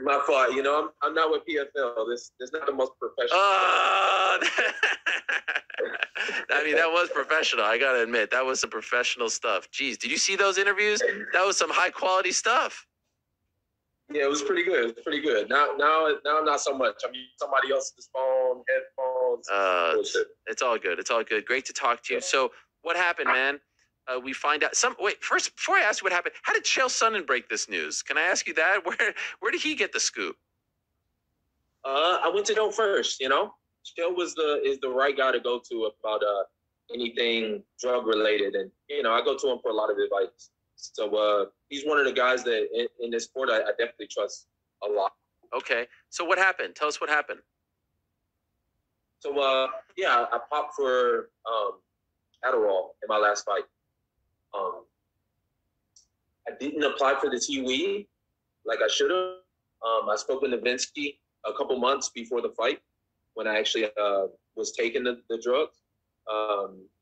My fault. You know, I'm not with PFL. This is not the most professional. I mean, that was professional. I gotta admit, that was some professional stuff. Jeez, did you see those interviews? That was some high quality stuff. Yeah, it was pretty good. It was pretty good. Now, not so much. I mean, somebody else's phone, headphones. It's all good. It's all good. Great to talk to you. So, what happened, man? We find out first, before I ask you what happened, how did Chael Sonnen break this news? Can I ask you that? Where did he get the scoop? I went to know first, you know. Chael is the right guy to go to about anything drug related, and you know, I go to him for a lot of advice. So he's one of the guys that in this sport I definitely trust a lot. Okay. So what happened? Tell us what happened. So I popped for Adderall in my last fight. I didn't apply for the TUE like I should have. I spoke with Novinsky a couple months before the fight when I actually was taking the drugs.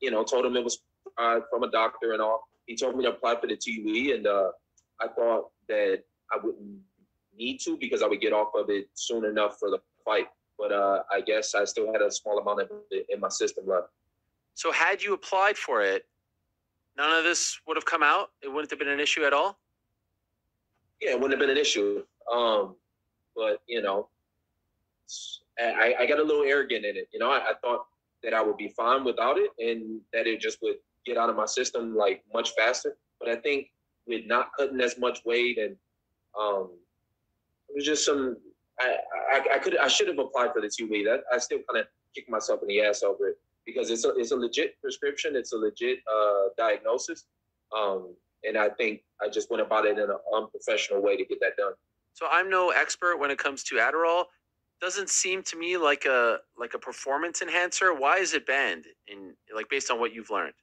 You know, told him it was from a doctor and all. He told me to apply for the TUE, and I thought that I wouldn't need to because I would get off of it soon enough for the fight. But I guess I still had a small amount of it in my system left. So had you applied for it, none of this would have come out? It wouldn't have been an issue at all? Yeah, it wouldn't have been an issue. But, you know, I got a little arrogant in it. You know, I thought that I would be fine without it and that it just would get out of my system like much faster. But I think with not cutting as much weight and it was just some I should have applied for the TUE. That I still kind of kick myself in the ass over it because it's a legit prescription. It's a legit diagnosis. And I think I just went about it in an unprofessional way to get that done. So I'm no expert when it comes to Adderall. Doesn't seem to me like a performance enhancer. Why is it banned based on what you've learned?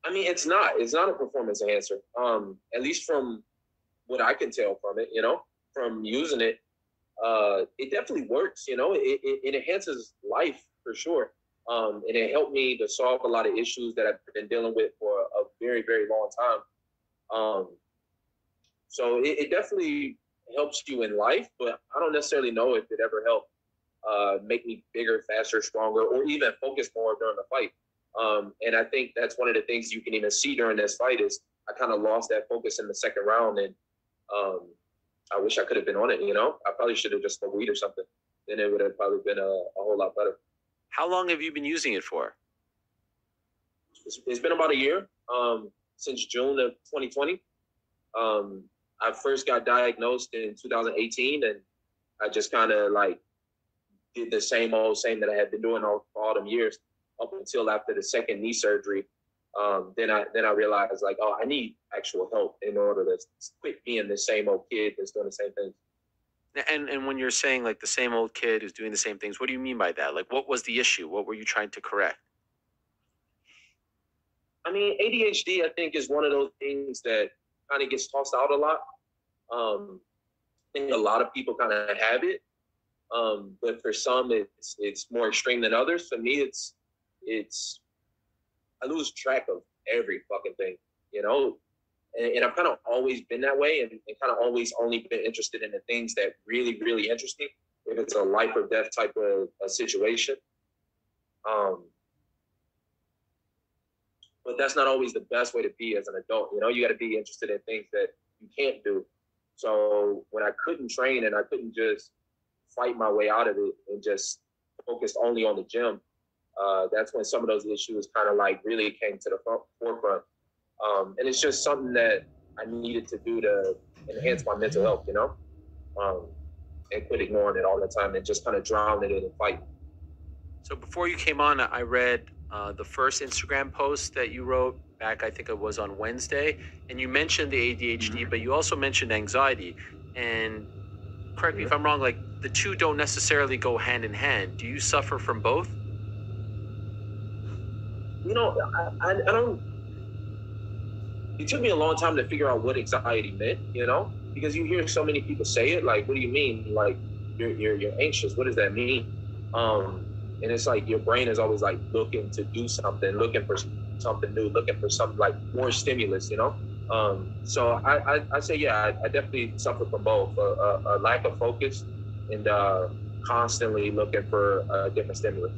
I mean, it's not a performance enhancer. At least from what I can tell from it, you know, from using it, it definitely works. You know, it enhances life for sure. And it helped me to solve a lot of issues that I've been dealing with for a very, very long time. So it definitely helps you in life, but I don't necessarily know if it ever helped make me bigger, faster, stronger, or even focus more during the fight. And I think that's one of the things you can even see during this fight is I kind of lost that focus in the second round, and I wish I could have been on it. You know, I probably should have just smoked weed or something. Then it would have probably been a whole lot better. How long have you been using it for? It's been about a year, since June of 2020. I first got diagnosed in 2018, and I just kind of like did the same that I had been doing all them years up until after the second knee surgery. Then I realized like, oh, I need actual help in order to quit being the same old kid that's doing the same things. And when you're saying like the same old kid who's doing the same things, what do you mean by that? Like, what was the issue? What were you trying to correct? I mean, ADHD, I think, is one of those things that kind of gets tossed out a lot. I think a lot of people kind of have it, but for some, it's more extreme than others. For me, it's I lose track of every fucking thing, you know. And I've kind of always been that way, and kind of always only been interested in the things that really, really interest me. If it's a life or death type of a situation, but that's not always the best way to be as an adult. You know, you got to be interested in things that you can't do. So when I couldn't train and I couldn't just fight my way out of it and just focused only on the gym, that's when some of those issues kind of like really came to the forefront. And it's just something that I needed to do to enhance my mental health, you know, and quit ignoring it all the time and just kind of drown it in and fight. So before you came on, I read the first Instagram post that you wrote back, I think it was on Wednesday, and you mentioned the ADHD, but you also mentioned anxiety. And correct me if I'm wrong, like the two don't necessarily go hand in hand. Do you suffer from both? You know, I don't. It took me a long time to figure out what anxiety meant, you know, because you hear so many people say it. Like, what do you mean? Like, you're anxious. What does that mean? And it's like your brain is always like looking to do something, looking for something new, looking for something like more stimulus, you know. So I say, yeah, I definitely suffer from both a lack of focus and constantly looking for a different stimulus.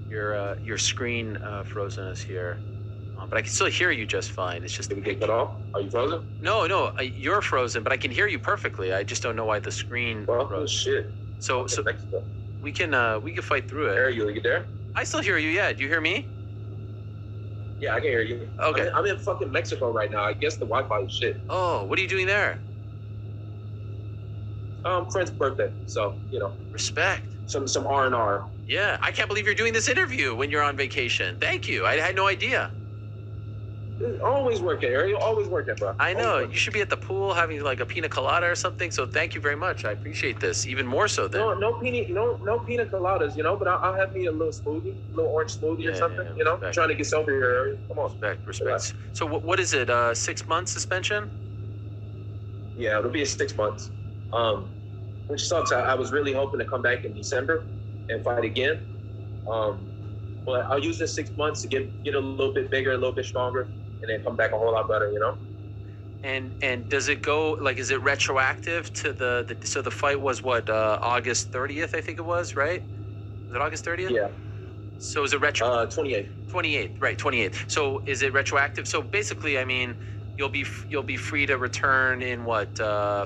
Your screen frozen us here, but I can still hear you just fine. It's just Did we get cut off? Are you frozen? no, you're frozen, but I can hear you perfectly. I just don't know why the screen Well, froze. shit. So Okay, so Mexico. we can fight through There it. you there? I still hear you. Yeah, do you hear me? Yeah, I can hear you. Okay. I'm in fucking Mexico right now. I guess the Wi-Fi is shit. Oh, what are you doing there? Friend's birthday, so you know, Respect. some R&R. Yeah, I can't believe you're doing this interview when you're on vacation. Thank you. I had no idea. Always working, Ariel. Always working, bro. I know. Always You should be at the pool having like a pina colada or something. So thank you very much. I appreciate this even more so than. No pina coladas, you know. But I'll have me a little smoothie, a little orange smoothie or something, yeah, you know. respect. Trying to get sober here, Ariel. Come on. Respect. So what is it? 6 months suspension? Yeah, it'll be 6 months. Which sucks. I was really hoping to come back in December and fight again. But I'll use this 6 months to get a little bit bigger, a little bit stronger, and then come back a whole lot better, you know. And does it go like, is it retroactive to the so the fight was what, August 30th, I think it was, right? Was it August 30th? Yeah. So is it retro? 28th. 28th, right? 28th. So is it retroactive? So basically, I mean, you'll be free to return in what,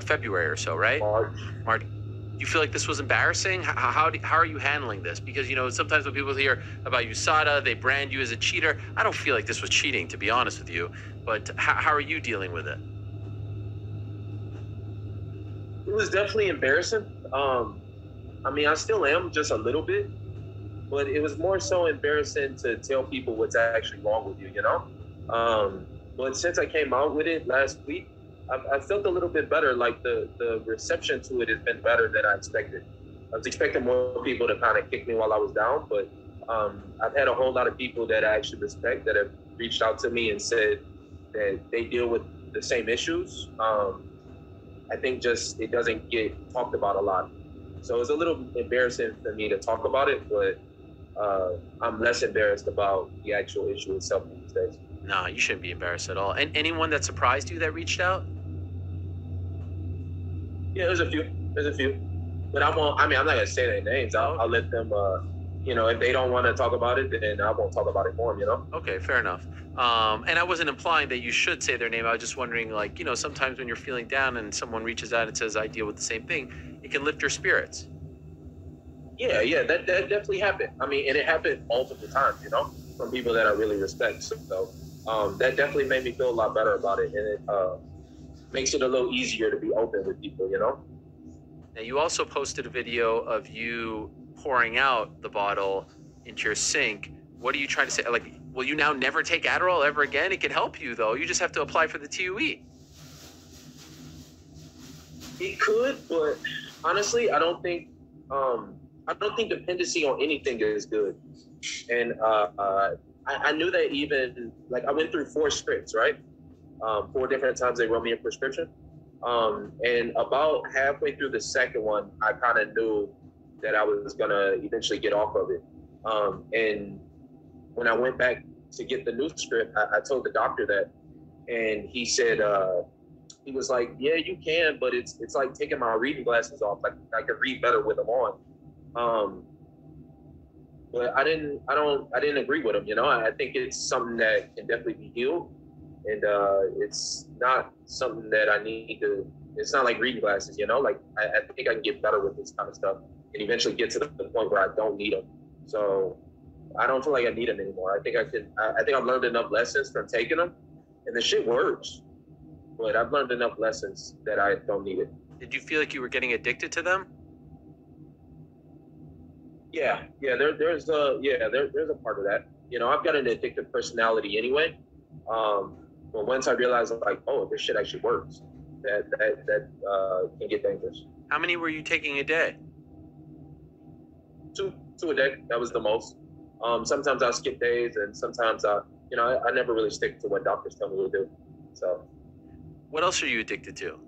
February or so, right? March. Do you feel like this was embarrassing? How are you handling this? Because, you know, sometimes when people hear about USADA, they brand you as a cheater. I don't feel like this was cheating, to be honest with you. But how are you dealing with it? It was definitely embarrassing. I mean, I still am just a little bit, but it was more so embarrassing to tell people what's actually wrong with you, you know? But since I came out with it last week, I felt a little bit better. Like the reception to it has been better than I expected. I was expecting more people to kind of kick me while I was down, but I've had a whole lot of people that I actually respect that have reached out to me and said that they deal with the same issues. I think just it doesn't get talked about a lot. So it's a little embarrassing for me to talk about it, but I'm less embarrassed about the actual issue itself these days. No, you shouldn't be embarrassed at all. And anyone that surprised you that reached out? Yeah, there's a few, but I won't. I mean, I'm not gonna say their names. I'll let them. You know, if they don't want to talk about it, then I won't talk about it for them. You know. Okay, fair enough. And I wasn't implying that you should say their name. I was just wondering, like, you know, sometimes when you're feeling down and someone reaches out and says, "I deal with the same thing," it can lift your spirits. Yeah, that definitely happened. I mean, and it happened multiple times. You know, from people that I really respect. So that definitely made me feel a lot better about it, and it makes it a little easier to be open with people. You know. Now, you also posted a video of you pouring out the bottle into your sink. What are you trying to say? Like, will you now never take Adderall ever again? It can help you, though. You just have to apply for the TUE. It could, but honestly, I don't think dependency on anything is good. And I knew that even, like, I went through 4 scripts, right? 4 different times they wrote me a prescription. And about halfway through the second one, I kind of knew that I was gonna eventually get off of it. And when I went back to get the new script, I told the doctor that, and he said, he was like, "Yeah, you can, but it's like taking my reading glasses off. Like, I can read better with them on." But I didn't agree with him. You know, I think it's something that can definitely be healed. And it's not something that I need to. It's not like reading glasses, you know. Like I think I can get better with this kind of stuff, and eventually get to the point where I don't need them. So I don't feel like I need them anymore. I think I can. I think I've learned enough lessons from taking them, and the shit works. But I've learned enough lessons that I don't need it. Did you feel like you were getting addicted to them? Yeah. There's a part of that. You know, I've got an addictive personality anyway. But once I realized, like, oh, this shit actually works, that can get dangerous. How many were you taking a day? 2 a day. That was the most. Sometimes I'll skip days, and sometimes I never really stick to what doctors tell me to do. So. What else are you addicted to?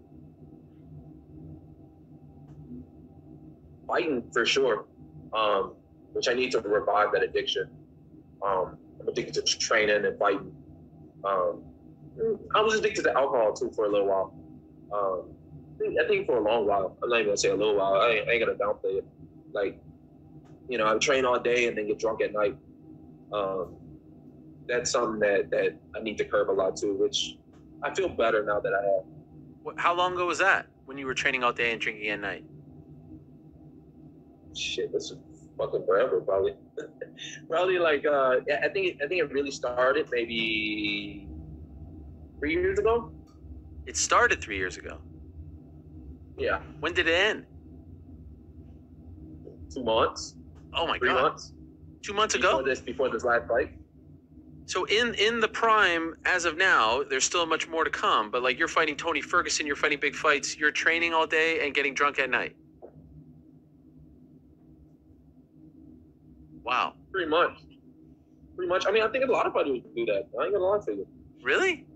Fighting for sure. Which I need to revive that addiction. I'm addicted to training and fighting. I was addicted to alcohol too for a little while. I think for a long while. I'm not even gonna say a little while. I ain't gonna downplay it. Like, I would train all day and then get drunk at night. Um, that's something that I need to curb a lot too, which I feel better now that I have. How long ago was that when you were training all day and drinking at night? Shit, that's fucking forever, probably. Probably like I think it really started maybe 3 years ago. It started 3 years ago. Yeah. When did it end? 2 months. Oh my 3 God. months. 2 months ago? Before this last fight. So in the prime, as of now, there's still much more to come. But like, you're fighting Tony Ferguson, you're fighting big fights, you're training all day and getting drunk at night. Wow. Pretty much. I mean, I think a lot of fighters do that. I ain't gonna lie to you. Really?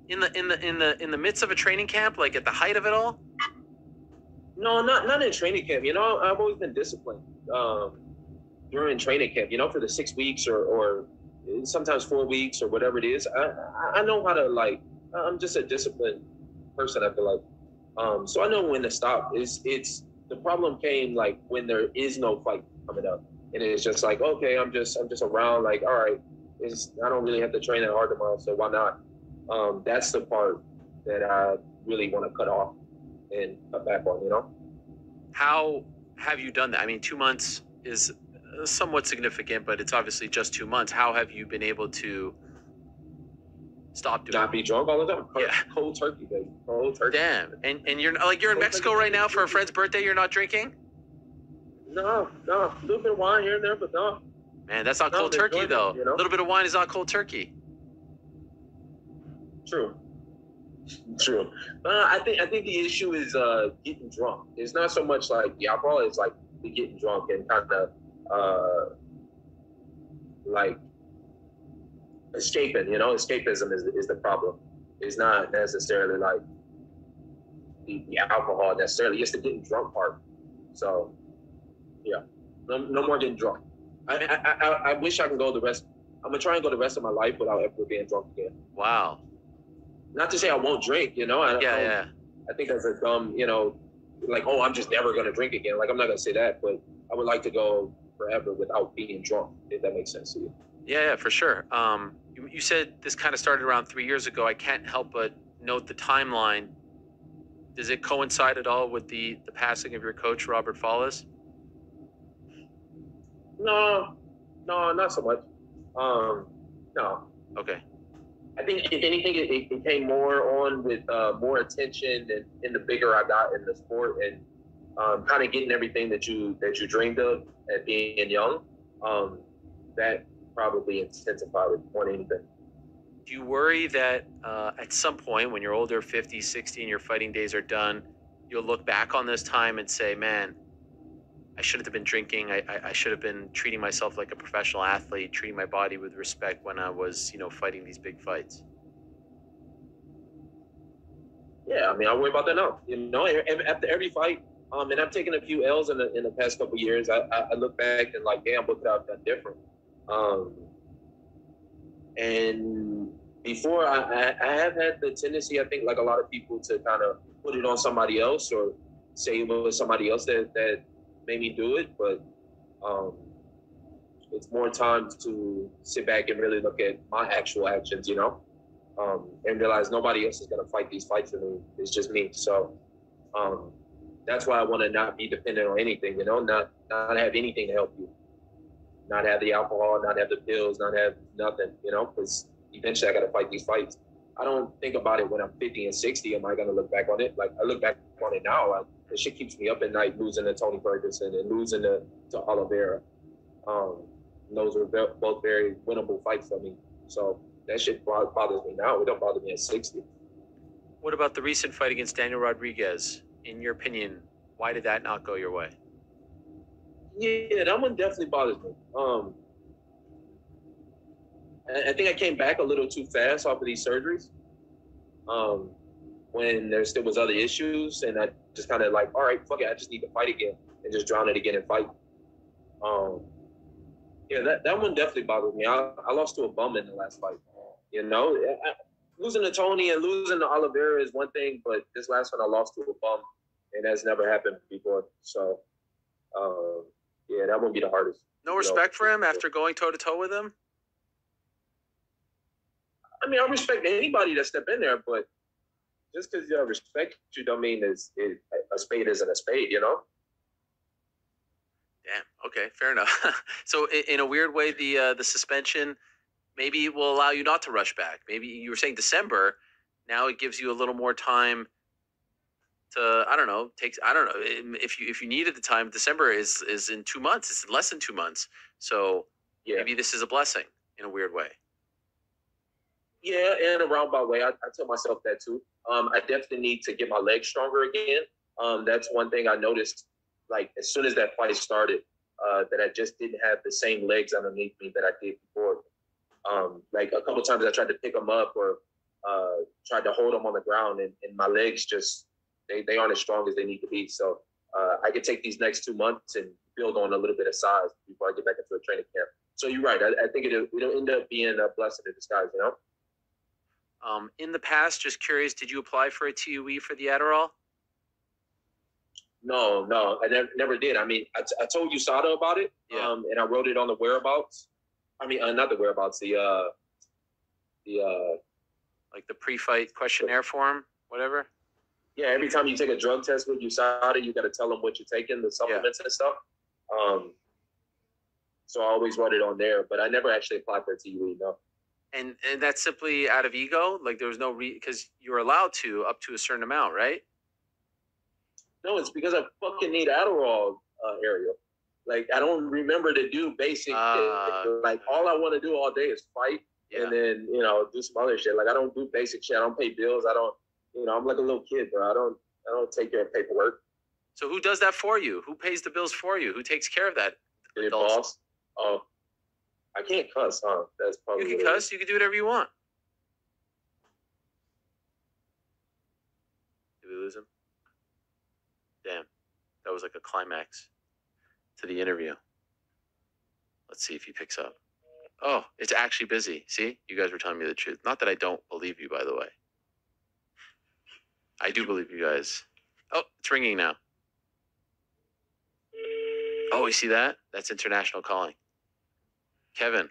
In the midst of a training camp, like at the height of it all? No, not in training camp. I've always been disciplined during training camp. For the 6 weeks or sometimes 4 weeks or whatever it is. I know how to, like. I'm just a disciplined person. I feel like. So I know when to stop. It's the problem came like when there is no fight coming up, and it's just like, okay, I'm just around. Like, all right, I don't really have to train that hard tomorrow, so why not? That's the part that I really want to cut off and cut back on. How have you done that? I mean, 2 months is somewhat significant, but it's obviously just 2 months. How have you been able to stop doing not be drunk all the time? Yeah. Cold turkey, baby. Cold turkey. Damn. And you're in Mexico right now for a friend's birthday, you're not drinking? No. A little bit of wine here and there, but no. Man, that's not cold turkey, though. A little bit of wine is not cold turkey. True. I think the issue is getting drunk. It's not so much like the alcohol. It's like the getting drunk and kind of like escaping. Escapism is the problem. It's not necessarily like the alcohol necessarily. It's the getting drunk part. So yeah, no more getting drunk. I wish I can go the rest. I'm gonna try and go the rest of my life without ever being drunk again. Wow. Not to say I won't drink, I think that's a dumb, like, oh, I'm just never going to drink again. Like, I'm not going to say that, but I would like to go forever without being drunk, if that makes sense to you. Yeah, for sure. You said this kind of started around 3 years ago. I can't help but note the timeline. Does it coincide at all with the passing of your coach, Robert Follis? No, not so much. No. Okay. I think if anything, it came more on with more attention and the bigger I got in the sport and kind of getting everything that you dreamed of at being young. That probably intensified it more than anything. Do you worry that at some point when you're older, 50, 60, and your fighting days are done, you'll look back on this time and say, man, I shouldn't have been drinking. I should have been treating myself like a professional athlete, treating my body with respect when I was, fighting these big fights. Yeah, I mean, I worry about that now. After every fight, and I've taken a few L's in the past couple of years. I look back and like, damn, what could I have done different? And before, I have had the tendency, I think, like a lot of people, to kind of put it on somebody else or say it was somebody else that made me do it, but it's more time to sit back and really look at my actual actions, and realize nobody else is going to fight these fights for me. It's just me. So that's why I want to not be dependent on anything, not have anything to help you, not have the alcohol, not have the pills, not have nothing, because eventually I got to fight these fights. I don't think about it when I'm 50 and 60. Am I going to look back on it? Like, I look back on it now. The shit keeps me up at night, losing to Tony Ferguson and losing to Oliveira. Those were both very winnable fights for me. So that shit bothers me now. It don't bother me at 60. What about the recent fight against Daniel Rodriguez? In your opinion, why did that not go your way? Yeah, that one definitely bothers me. I think I came back a little too fast off of these surgeries. When there still was other issues, and I just kind of like, all right, fuck it, I just need to fight again and just drown it again and fight. Yeah, that one definitely bothered me. I lost to a bum in the last fight. losing to Tony and losing to Oliveira is one thing, but this last one I lost to a bum, and that's never happened before. So, yeah, that won't be the hardest. No respect for him after going toe to toe with him. I mean, I respect anybody that step in there, but just because you respect you don't mean a spade isn't a spade, you know? Damn. Okay, fair enough. So in a weird way, the suspension maybe will allow you not to rush back. Maybe you were saying December. Now it gives you a little more time to, I don't know, if you needed the time. December is in 2 months. It's in less than 2 months. So Yeah. maybe this is a blessing in a weird way. Yeah, in a roundabout way. I tell myself that too. I definitely need to get my legs stronger again. That's one thing I noticed. Like as soon as that fight started, that I just didn't have the same legs underneath me that I did before. Like a couple times I tried to pick them up or tried to hold them on the ground, and my legs just they aren't as strong as they need to be. So I could take these next 2 months and build on a little bit of size before I get back into a training camp. So you're right. I think it'll end up being a blessing in disguise. You know. In the past, just curious, did you apply for a TUE for the Adderall? No, I never did. I mean, I told USADA about it, Yeah. And I wrote it on the whereabouts. I mean, not the whereabouts, Like the pre-fight questionnaire form, whatever? yeah, every time you take a drug test with USADA, you got to tell them what you're taking, the supplements and stuff. So I always wrote it on there, but I never actually applied for a TUE, no. And that's simply out of ego? Like there was no because you're allowed to up to a certain amount, right? No, it's because I fucking need Adderall, Ariel. Like I don't remember to do basic shit. Like all I want to do all day is fight, and then do some other shit. Like I don't do basic shit. I don't pay bills. I don't, I'm like a little kid, bro. I don't take care of paperwork. So who does that for you? Who pays the bills for you? Who takes care of that? Your boss. Oh, I can't cuss, huh? That's probably you can cuss. You can do whatever you want. Did we lose him? Damn, that was like a climax to the interview. Let's see if he picks up. Oh, it's actually busy. See, you guys were telling me the truth. Not that I don't believe you, by the way. I do believe you guys. Oh, it's ringing now. Oh, you see that? That's international calling. Kevin.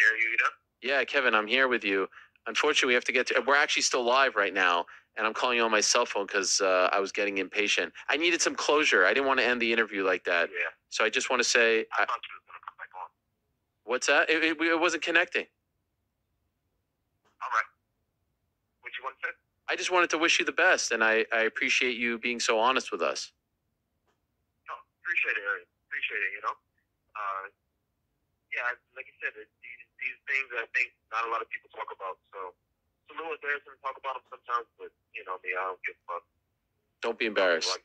Yeah, Kevin, I'm here with you. Unfortunately, we have to get to. We're actually still live right now, and I'm calling you on my cell phone because I was getting impatient. I needed some closure. I didn't want to end the interview like that. Yeah. So I just want to say. I thought you were going to come back on. What's that? It wasn't connecting. All right. What you want to say? I just wanted to wish you the best, and I appreciate you being so honest with us. No, appreciate it, Harry. Appreciate it, Yeah, like I said, these things I think not a lot of people talk about. So Lewis Harrison talk about them sometimes, but me, I don't give a fuck. Don't be embarrassed.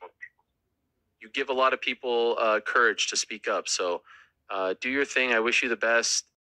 You give a lot of people courage to speak up. So do your thing. I wish you the best.